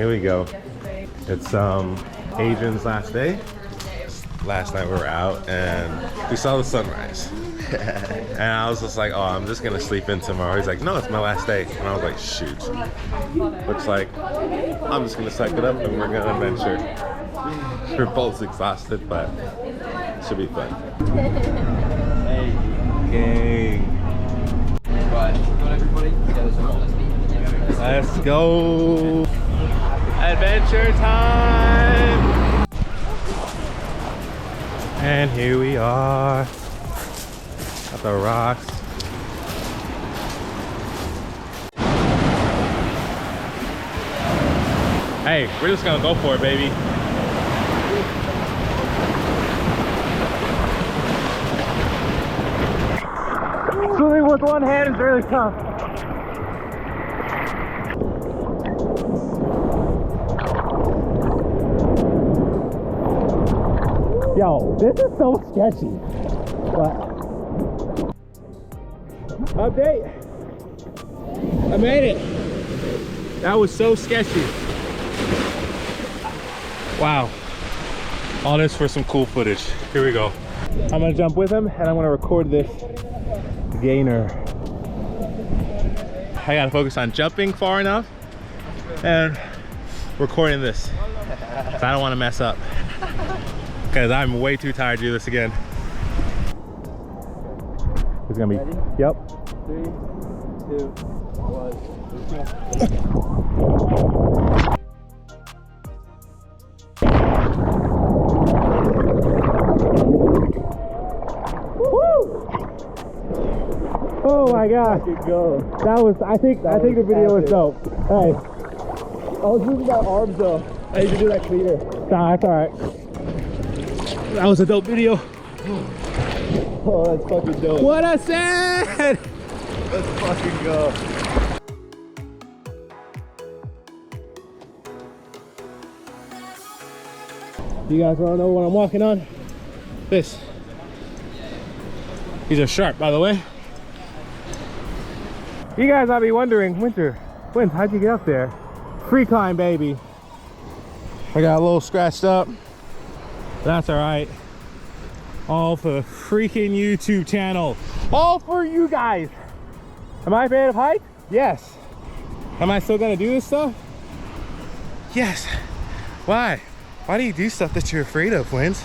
Here we go. It's Adrian's last day. Last night we were out and we saw the sunrise. And I was just like, oh, I'm just gonna sleep in tomorrow. He's like, no, it's my last day. And I was like, shoot. Looks like I'm just gonna suck it up and we're gonna venture. We're both exhausted, but it should be fun. Hey, gang. Let's go. Adventure time. And here we are at the rocks. Hey, we're just gonna go for it, baby. Swimming with one hand is really tough. Yo, this is so sketchy. What? Update. I made it. That was so sketchy. Wow. All this for some cool footage. Here we go. I'm gonna jump with him and I'm gonna record this gainer. I gotta focus on jumping far enough and recording this. So I don't wanna mess up. Because I'm way too tired to do this again. It's gonna be, ready? Yep. 3, 2, 1, Oh my gosh. That was, I think the video was dope. Hey. I was moving my arms though. I need to do that cleaner. Nah, that's alright. That was a dope video. Oh, that's fucking dope. What I said! Let's fucking go. You guys wanna know what I'm walking on? This. These are sharp, by the way. You guys might be wondering, Winter, how'd you get up there? Free climb, baby. I got a little scratched up. That's all right. All for the freaking YouTube channel. All for you guys. Am I afraid of heights? Yes. Am I still gonna do this stuff? Yes. Why? Why do you do stuff that you're afraid of, Wins?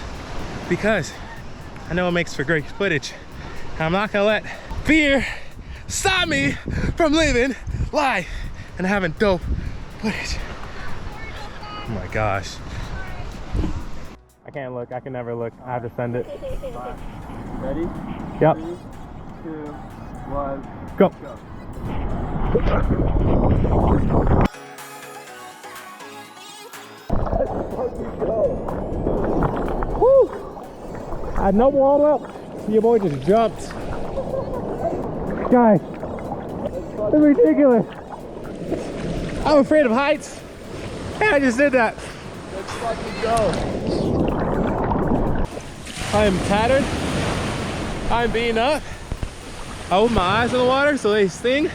Because I know it makes for great footage. I'm not gonna let fear stop me from living life and having dope footage. Oh my gosh. I can't look, I can never look. I have to send it. Ready? Yep. 3, 2, 1, go. Go. Let's fucking go. Woo! I had no warm up. Your boy just jumped. Guys, it's ridiculous. I'm afraid of heights. And I just did that. Let's fucking go. I am tattered. I'm beaten up. I open my eyes in the water so they sting.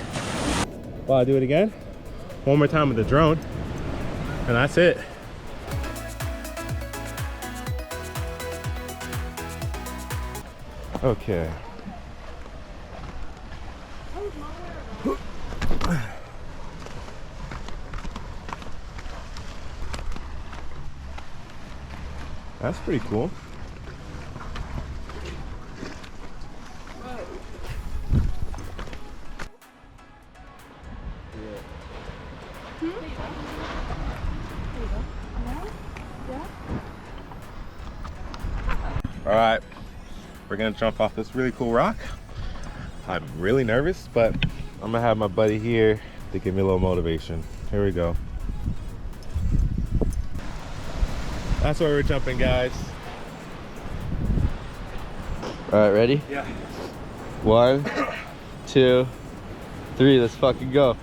Well, I'll do it again. One more time with the drone. And that's it. Okay. That's pretty cool. All right, we're gonna jump off this really cool rock. I'm really nervous, but I'm gonna have my buddy here to give me a little motivation. Here we go. That's where we're jumping, guys. All right, ready? Yeah. 1, 2, 3, let's fucking go.